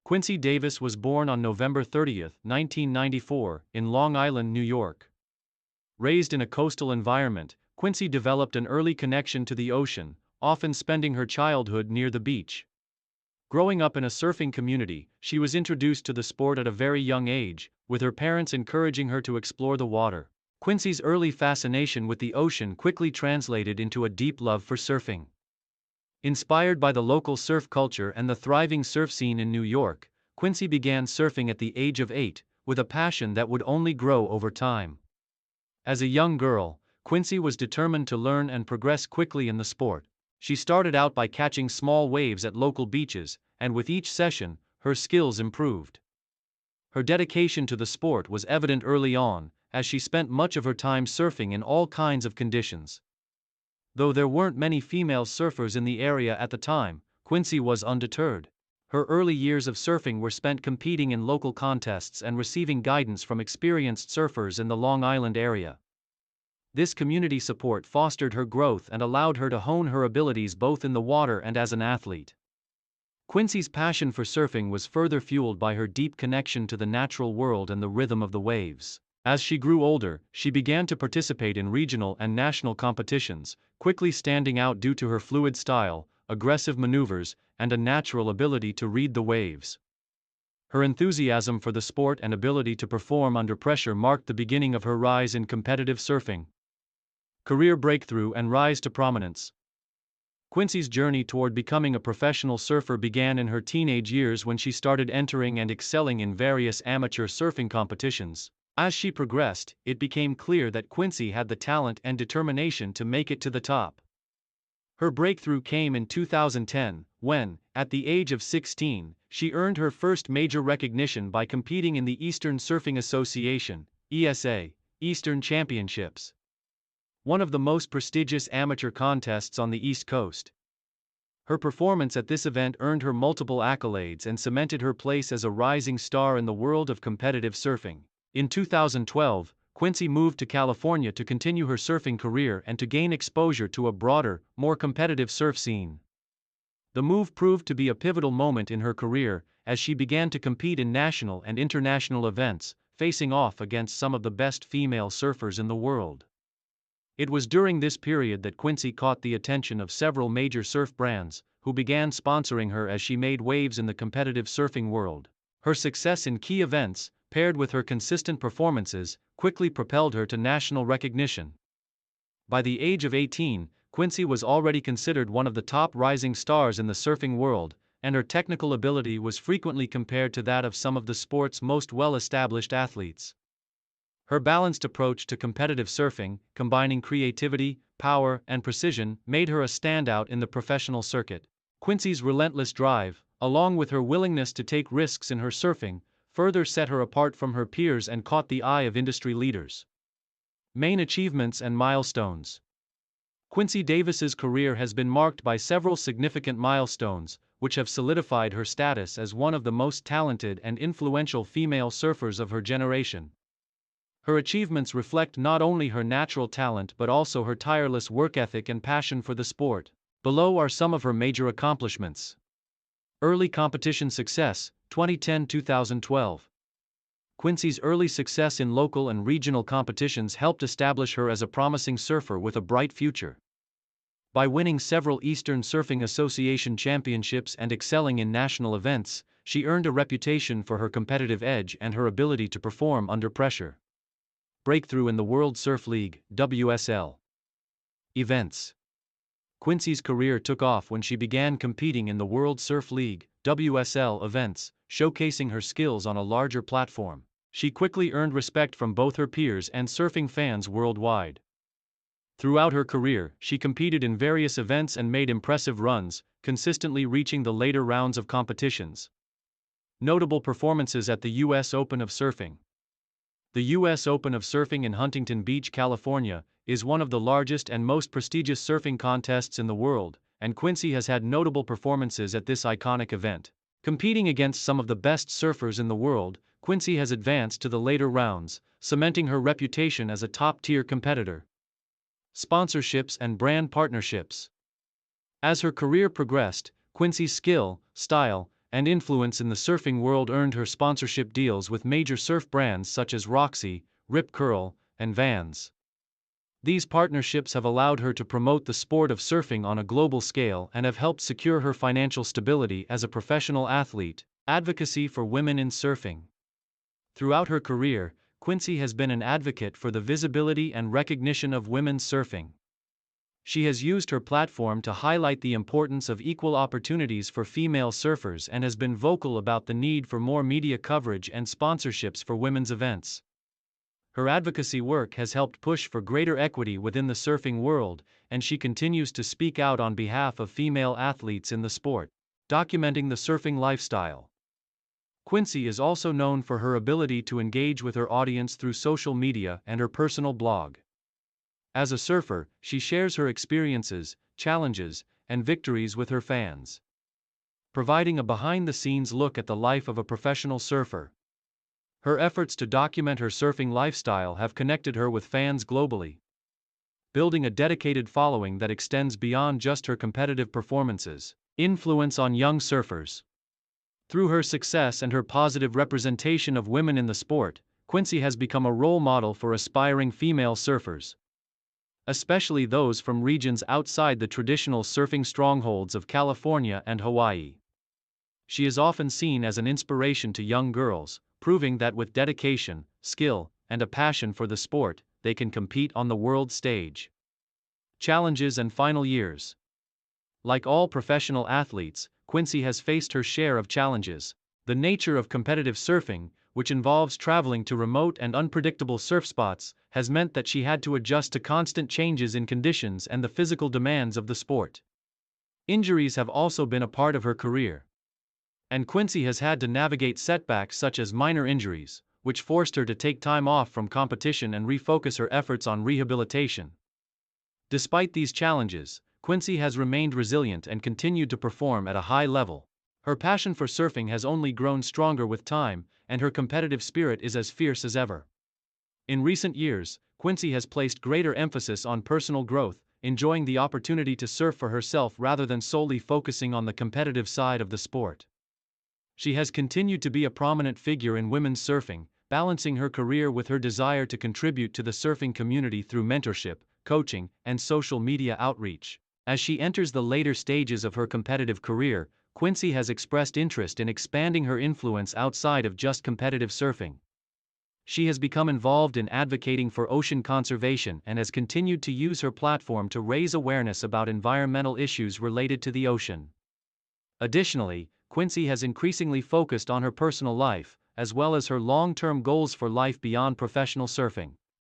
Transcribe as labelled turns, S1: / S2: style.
S1: Quincy Davis was born on November 30, 1994, in Long Island, New York. Raised in a coastal environment, Quincy developed an early connection to the ocean, often spending her childhood near the beach. Growing up in a surfing community, she was introduced to the sport at a very young age, with her parents encouraging her to explore the water. Quincy's early fascination with the ocean quickly translated into a deep love for surfing. Inspired by the local surf culture and the thriving surf scene in New York, Quincy began surfing at the age of 8, with a passion that would only grow over time. As a young girl, Quincy was determined to learn and progress quickly in the sport. She started out by catching small waves at local beaches, and with each session, her skills improved. Her dedication to the sport was evident early on, as she spent much of her time surfing in all kinds of conditions. Though there weren't many female surfers in the area at the time, Quincy was undeterred. Her early years of surfing were spent competing in local contests and receiving guidance from experienced surfers in the Long Island area. This community support fostered her growth and allowed her to hone her abilities both in the water and as an athlete. Quincy's passion for surfing was further fueled by her deep connection to the natural world and the rhythm of the waves. As she grew older, she began to participate in regional and national competitions, quickly standing out due to her fluid style, aggressive maneuvers, and a natural ability to read the waves. Her enthusiasm for the sport and ability to perform under pressure marked the beginning of her rise in competitive surfing. Career breakthrough and rise to prominence. Quincy's journey toward becoming a professional surfer began in her teenage years when she started entering and excelling in various amateur surfing competitions. As she progressed, it became clear that Quincy had the talent and determination to make it to the top. Her breakthrough came in 2010, when, at the age of 16, she earned her first major recognition by competing in the Eastern Surfing Association (ESA) Eastern Championships, one of the most prestigious amateur contests on the East Coast. Her performance at this event earned her multiple accolades and cemented her place as a rising star in the world of competitive surfing. In 2012, Quincy moved to California to continue her surfing career and to gain exposure to a broader, more competitive surf scene. The move proved to be a pivotal moment in her career, as she began to compete in national and international events, facing off against some of the best female surfers in the world. It was during this period that Quincy caught the attention of several major surf brands, who began sponsoring her as she made waves in the competitive surfing world. Her success in key events, paired with her consistent performances, quickly propelled her to national recognition. By the age of 18, Quincy was already considered one of the top rising stars in the surfing world, and her technical ability was frequently compared to that of some of the sport's most well-established athletes. Her balanced approach to competitive surfing, combining creativity, power, and precision, made her a standout in the professional circuit. Quincy's relentless drive, along with her willingness to take risks in her surfing, further set her apart from her peers and caught the eye of industry leaders. Main achievements and milestones. Quincy Davis's career has been marked by several significant milestones, which have solidified her status as one of the most talented and influential female surfers of her generation. Her achievements reflect not only her natural talent but also her tireless work ethic and passion for the sport. Below are some of her major accomplishments. Early competition success, 2010-2012. Quincy's early success in local and regional competitions helped establish her as a promising surfer with a bright future. By winning several Eastern Surfing Association championships and excelling in national events, she earned a reputation for her competitive edge and her ability to perform under pressure. Breakthrough in the World Surf League, WSL. Events. Quincy's career took off when she began competing in the World Surf League, WSL events, showcasing her skills on a larger platform. She quickly earned respect from both her peers and surfing fans worldwide. Throughout her career, she competed in various events and made impressive runs, consistently reaching the later rounds of competitions. Notable performances at the U.S. Open of Surfing. The U.S. Open of Surfing in Huntington Beach, California, is one of the largest and most prestigious surfing contests in the world, and Quincy has had notable performances at this iconic event. Competing against some of the best surfers in the world, Quincy has advanced to the later rounds, cementing her reputation as a top-tier competitor. Sponsorships and brand partnerships. As her career progressed, Quincy's skill, style, and influence in the surfing world earned her sponsorship deals with major surf brands such as Roxy, Rip Curl, and Vans. These partnerships have allowed her to promote the sport of surfing on a global scale and have helped secure her financial stability as a professional athlete. Advocacy for women in surfing. Throughout her career, Quincy has been an advocate for the visibility and recognition of women's surfing. She has used her platform to highlight the importance of equal opportunities for female surfers and has been vocal about the need for more media coverage and sponsorships for women's events. Her advocacy work has helped push for greater equity within the surfing world, and she continues to speak out on behalf of female athletes in the sport. Documenting the surfing lifestyle. Quincy is also known for her ability to engage with her audience through social media and her personal blog. As a surfer, she shares her experiences, challenges, and victories with her fans, providing a behind-the-scenes look at the life of a professional surfer. Her efforts to document her surfing lifestyle have connected her with fans globally, building a dedicated following that extends beyond just her competitive performances. Influence on young surfers. Through her success and her positive representation of women in the sport, Quincy has become a role model for aspiring female surfers, especially those from regions outside the traditional surfing strongholds of California and Hawaii. She is often seen as an inspiration to young girls, proving that with dedication, skill, and a passion for the sport, they can compete on the world stage. Challenges and final years. Like all professional athletes, Quincy has faced her share of challenges. The nature of competitive surfing, which involves traveling to remote and unpredictable surf spots, has meant that she had to adjust to constant changes in conditions and the physical demands of the sport. Injuries have also been a part of her career, and Quincy has had to navigate setbacks such as minor injuries, which forced her to take time off from competition and refocus her efforts on rehabilitation. Despite these challenges, Quincy has remained resilient and continued to perform at a high level. Her passion for surfing has only grown stronger with time, and her competitive spirit is as fierce as ever. In recent years, Quincy has placed greater emphasis on personal growth, enjoying the opportunity to surf for herself rather than solely focusing on the competitive side of the sport. She has continued to be a prominent figure in women's surfing, balancing her career with her desire to contribute to the surfing community through mentorship, coaching, and social media outreach. As she enters the later stages of her competitive career, Quincy has expressed interest in expanding her influence outside of just competitive surfing. She has become involved in advocating for ocean conservation and has continued to use her platform to raise awareness about environmental issues related to the ocean. Additionally, Quincy has increasingly focused on her personal life, as well as her long-term goals for life beyond professional surfing.